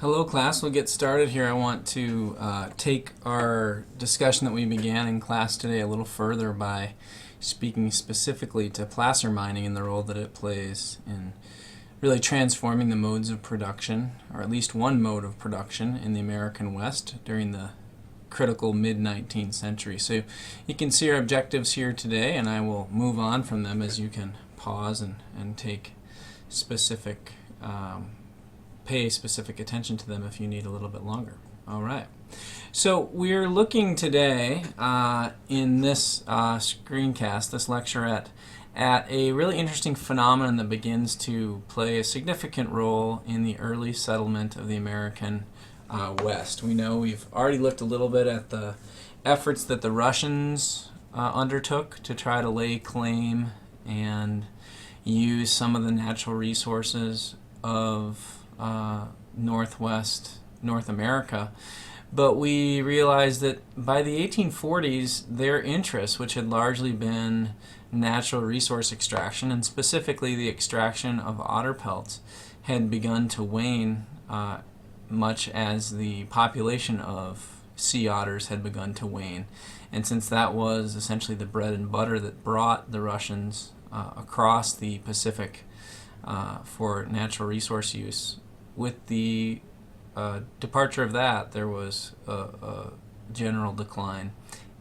Hello, class. We'll get started here. I want to take our discussion that we began in class today a little further by speaking specifically to placer mining and the role that it plays in really transforming the modes of production, or at least one mode of production in the American West during the critical mid-19th century. So you can see our objectives here today, and I will move on from them as you can pause and take specific pay specific attention to them if you need a little bit longer. All right. So we're looking today in this screencast, this lecture, at a really interesting phenomenon that begins to play a significant role in the early settlement of the American West. We know we've already looked a little bit at the efforts that the Russians undertook to try to lay claim and use some of the natural resources of Northwest North America. But we realized that by the 1840s, their interests, which had largely been natural resource extraction, and specifically the extraction of otter pelts, had begun to wane, much as the population of sea otters had begun to wane. And since that was essentially the bread and butter that brought the Russians across the Pacific for natural resource use, with the departure of that, there was a general decline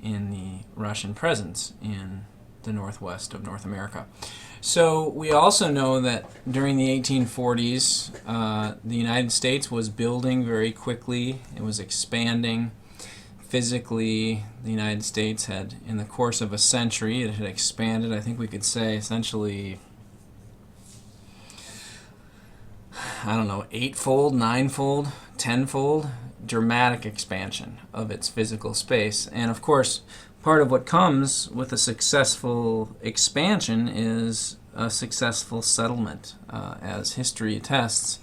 in the Russian presence in the northwest of North America. So we also know that during the 1840s, the United States was building very quickly. It was expanding. Physically, the United States had, in the course of a century, it had expanded, I think we could say, essentially, I don't know, 8-fold, 9-fold, 10-fold, dramatic expansion of its physical space. And of course, part of what comes with a successful expansion is a successful settlement. As history attests,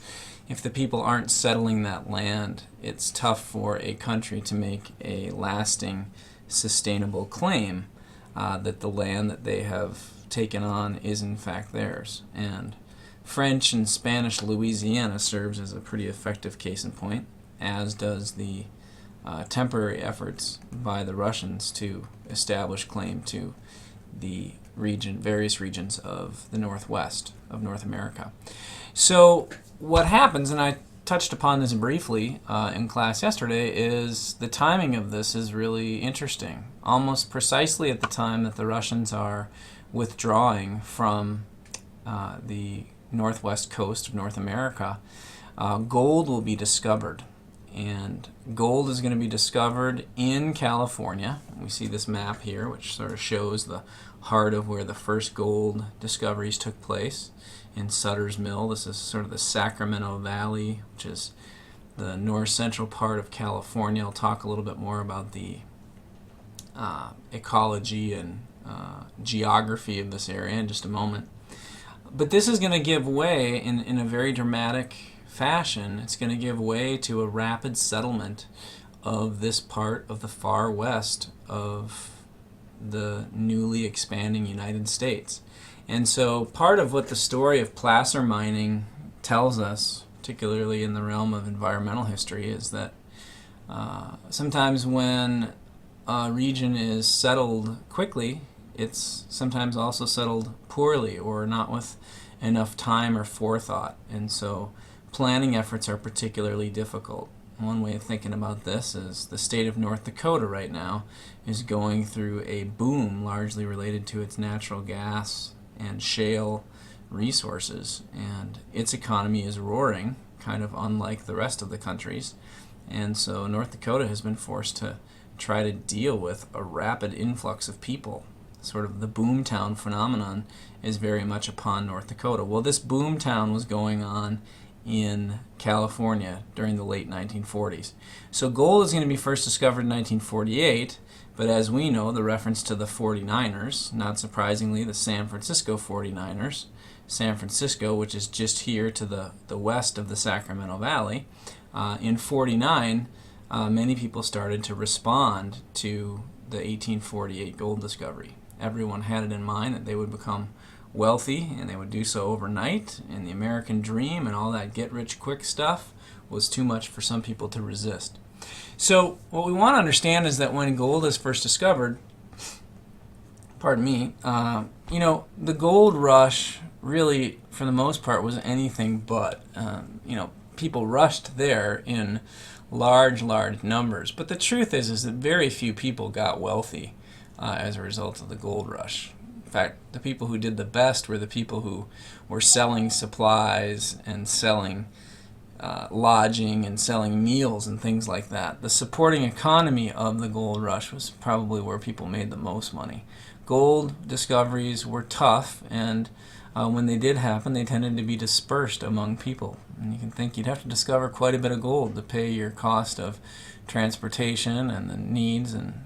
if the people aren't settling that land, it's tough for a country to make a lasting, sustainable claim that the land that they have taken on is in fact theirs. And French and Spanish Louisiana serves as a pretty effective case in point, as does the temporary efforts by the Russians to establish claim to the various regions of the northwest of North America. So what happens, and I touched upon this briefly in class yesterday, is the timing of this is really interesting. Almost precisely at the time that the Russians are withdrawing from the northwest coast of North America, gold will be discovered. And gold is going to be discovered in California. We see this map here, which sort of shows the heart of where the first gold discoveries took place in Sutter's Mill. This is sort of the Sacramento Valley, which is the north central part of California. I'll talk a little bit more about the ecology and geography of this area in just a moment. But this is going to give way in a very dramatic fashion. It's going to give way to a rapid settlement of this part of the far west of the newly expanding United States. And so part of what the story of placer mining tells us, particularly in the realm of environmental history, is that sometimes when a region is settled quickly, it's sometimes also settled poorly or not with enough time or forethought. And so planning efforts are particularly difficult. One way of thinking about this is the state of North Dakota right now is going through a boom largely related to its natural gas and shale resources. And its economy is roaring, kind of unlike the rest of the countries. And so North Dakota has been forced to try to deal with a rapid influx of people. Sort of the boomtown phenomenon is very much upon North Dakota. Well, this boomtown was going on in California during the late 1940s. So gold is going to be first discovered in 1948, but as we know, the reference to the 49ers, not surprisingly, the San Francisco 49ers, San Francisco, which is just here to the west of the Sacramento Valley, in 49, many people started to respond to the 1848 gold discovery. Everyone had it in mind that they would become wealthy and they would do so overnight, and the American dream and all that get-rich-quick stuff was too much for some people to resist. So what we want to understand is that when gold is first discovered, pardon me, the gold rush really, for the most part, was anything but. People rushed there in large numbers. But the truth is that very few people got wealthy as a result of the gold rush. In fact, the people who did the best were the people who were selling supplies and selling lodging and selling meals and things like that. The supporting economy of the gold rush was probably where people made the most money. Gold discoveries were tough, and when they did happen, they tended to be dispersed among people. And you can think you'd have to discover quite a bit of gold to pay your cost of transportation and the needs and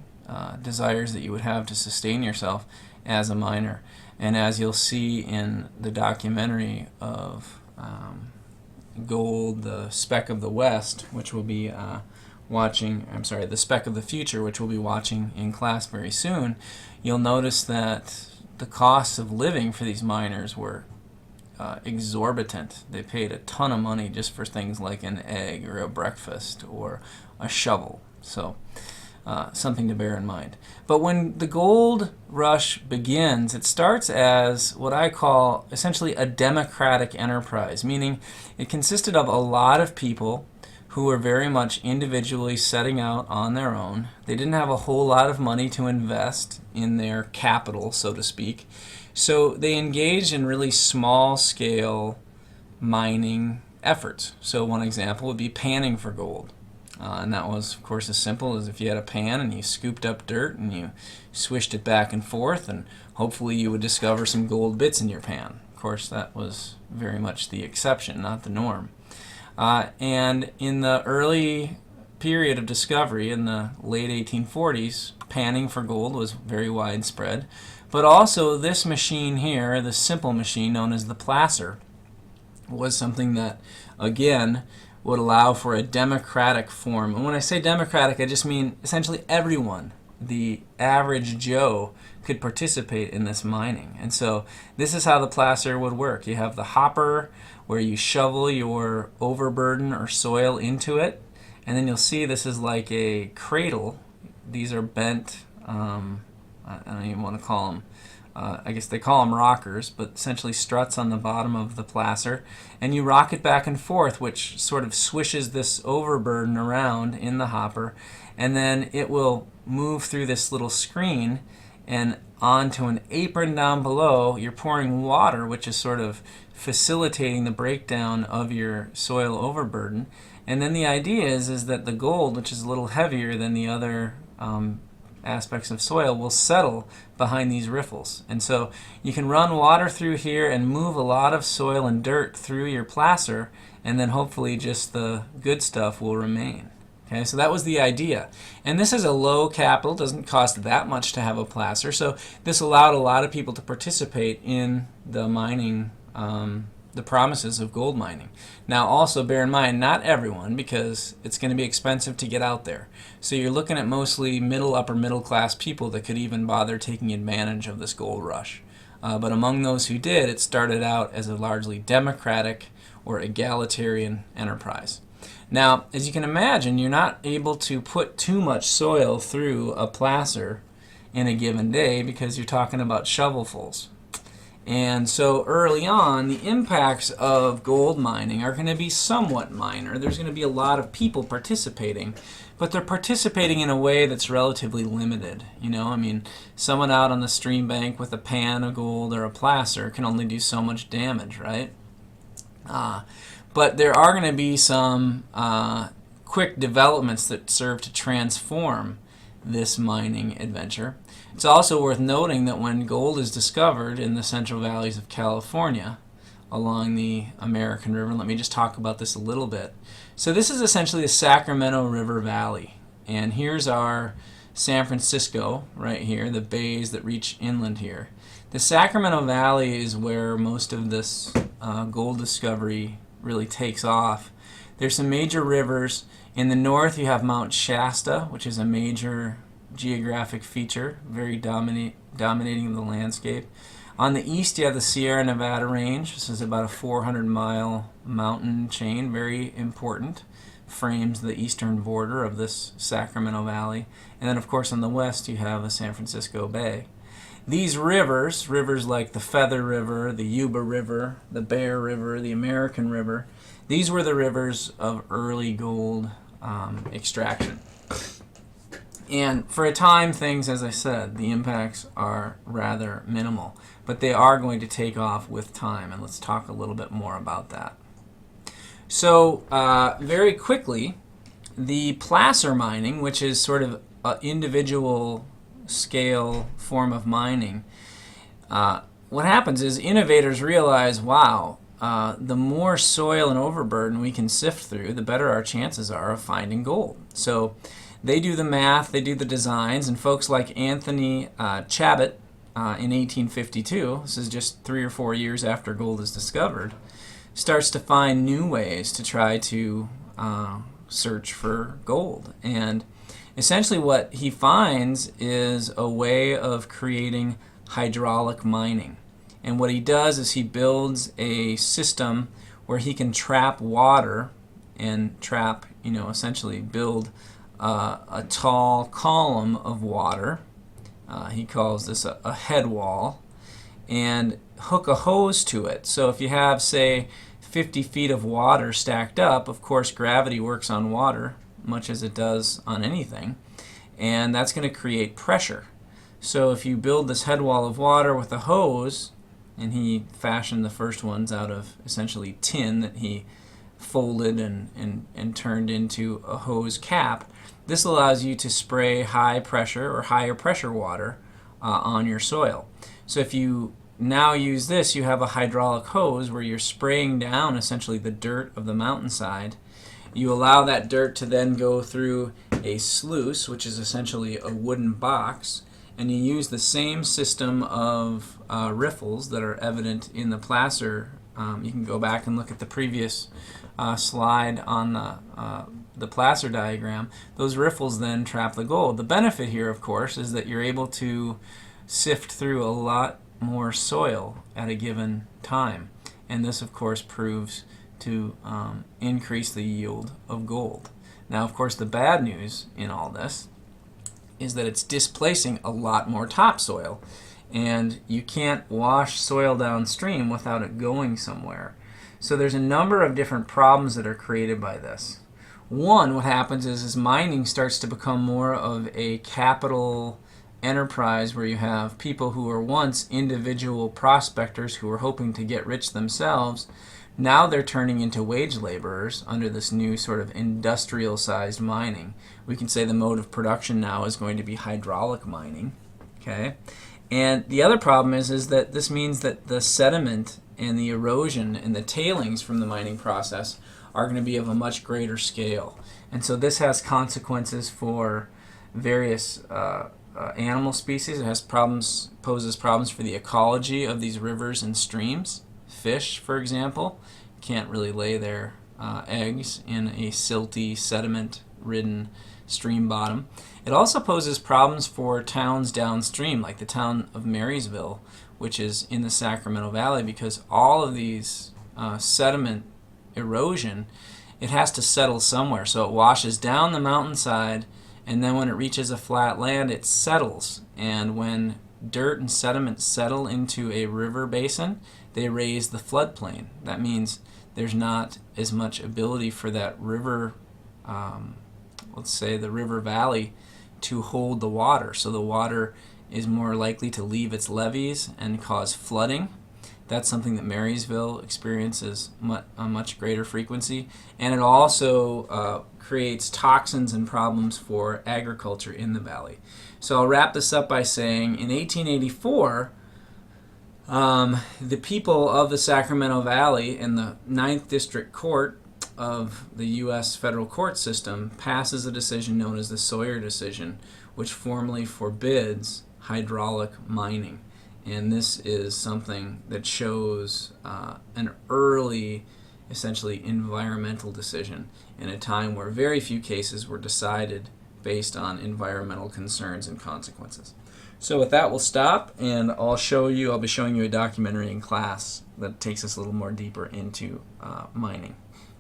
desires that you would have to sustain yourself as a miner. And as you'll see in the documentary of Gold, the Speck of the West, which we'll be the Speck of the Future, which we'll be watching in class very soon, you'll notice that the costs of living for these miners were exorbitant. They paid a ton of money just for things like an egg or a breakfast or a shovel. So something to bear in mind. But when the gold rush begins, it starts as what I call essentially a democratic enterprise, meaning it consisted of a lot of people who were very much individually setting out on their own. They didn't have a whole lot of money to invest in their capital, so to speak. So they engaged in really small-scale mining efforts. So one example would be panning for gold. And that was, of course, as simple as if you had a pan and you scooped up dirt and you swished it back and forth, and hopefully you would discover some gold bits in your pan. Of course, that was very much the exception, not the norm. And in the early period of discovery, in the late 1840s, panning for gold was very widespread. But also this machine here, this simple machine known as the placer, was something that, again, would allow for a democratic form. And when I say democratic, I just mean essentially everyone, the average Joe, could participate in this mining. And so this is how the placer would work. You have the hopper where you shovel your overburden or soil into it, and then you'll see this is like a cradle. These are bent, I don't even want to call them, I guess they call them rockers, but essentially struts on the bottom of the placer, and you rock it back and forth, which sort of swishes this overburden around in the hopper, and then it will move through this little screen and onto an apron down below. You're pouring water, which is sort of facilitating the breakdown of your soil overburden. And then the idea is that the gold, which is a little heavier than the other aspects of soil, will settle behind these riffles. And so you can run water through here and move a lot of soil and dirt through your placer, and then hopefully just the good stuff will remain. Okay, so that was the idea. And this is a low capital, doesn't cost that much to have a placer, so this allowed a lot of people to participate in the mining, the promises of gold mining. Now also bear in mind, not everyone, because it's going to be expensive to get out there. So you're looking at mostly upper middle class people that could even bother taking advantage of this gold rush. But among those who did, it started out as a largely democratic or egalitarian enterprise. Now, as you can imagine, you're not able to put too much soil through a placer in a given day because you're talking about shovelfuls. And so early on, the impacts of gold mining are going to be somewhat minor. There's going to be a lot of people participating, but they're participating in a way that's relatively limited. Someone out on the stream bank with a pan of gold or a placer can only do so much damage, right? But there are going to be some quick developments that serve to transform this mining adventure. It's also worth noting that when gold is discovered in the central valleys of California along the American River, let me just talk about this a little bit. So this is essentially the Sacramento River Valley, and here's our San Francisco right here, the bays that reach inland here. The Sacramento Valley is where most of this gold discovery really takes off. There's some major rivers. In the north you have Mount Shasta, which is a major geographic feature, very dominating the landscape. On the east, you have the Sierra Nevada range. This is about a 400-mile mountain chain, very important, frames the eastern border of this Sacramento Valley. And then, of course, on the west, you have the San Francisco Bay. These rivers like the Feather River, the Yuba River, the Bear River, the American River, these were the rivers of early gold extraction. And for a time, things, as I said, the impacts are rather minimal, but they are going to take off with time, and let's talk a little bit more about that. So very quickly, the placer mining, which is sort of an individual scale form of mining, what happens is innovators realize, wow, the more soil and overburden we can sift through, the better our chances are of finding gold. So they do the math, they do the designs, and folks like Anthony Chabot in 1852, this is just 3 or 4 years after gold is discovered, starts to find new ways to try to search for gold. And essentially what he finds is a way of creating hydraulic mining. And what he does is he builds a system where he can trap water and essentially build a tall column of water. He calls this a head wall, and hook a hose to it. So if you have, say, 50 feet of water stacked up, of course gravity works on water much as it does on anything, and that's going to create pressure. So if you build this head wall of water with a hose, and he fashioned the first ones out of essentially tin that he folded and turned into a hose cap, this allows you to spray high pressure or higher pressure water on your soil. So if you now use this, you have a hydraulic hose where you're spraying down essentially the dirt of the mountainside. You allow that dirt to then go through a sluice, which is essentially a wooden box, and you use the same system of riffles that are evident in the placer. You can go back and look at the previous slide on the placer diagram. Those riffles then trap the gold. The benefit here, of course, is that you're able to sift through a lot more soil at a given time, and this of course proves to increase the yield of gold. Now of course the bad news in all this is that it's displacing a lot more topsoil, and you can't wash soil downstream without it going somewhere. So there's a number of different problems that are created by this. One, what happens is mining starts to become more of a capital enterprise where you have people who were once individual prospectors who were hoping to get rich themselves. Now they're turning into wage laborers under this new sort of industrial-sized mining. We can say the mode of production now is going to be hydraulic mining. Okay, and the other problem is that this means that the sediment and the erosion and the tailings from the mining process are going to be of a much greater scale. And so this has consequences for various animal species. It has poses problems for the ecology of these rivers and streams. Fish, for example, can't really lay their eggs in a silty, sediment-ridden stream bottom. It also poses problems for towns downstream, like the town of Marysville, which is in the Sacramento Valley, because all of these sediment erosion, it has to settle somewhere. So it washes down the mountainside, and then when it reaches a flat land, it settles. And when dirt and sediment settle into a river basin, they raise the floodplain. That means there's not as much ability for that river, let's say the river valley, to hold the water. So the water is more likely to leave its levees and cause flooding. That's something that Marysville experiences a much greater frequency. And it also creates toxins and problems for agriculture in the valley. So I'll wrap this up by saying in 1884, the people of the Sacramento Valley in the 9th District Court of the U.S. federal court system passes a decision known as the Sawyer decision, which formally forbids hydraulic mining. And this is something that shows an early, essentially, environmental decision in a time where very few cases were decided based on environmental concerns and consequences. So with that, we'll stop, and I'll be showing you a documentary in class that takes us a little more deeper into mining.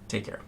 Take care.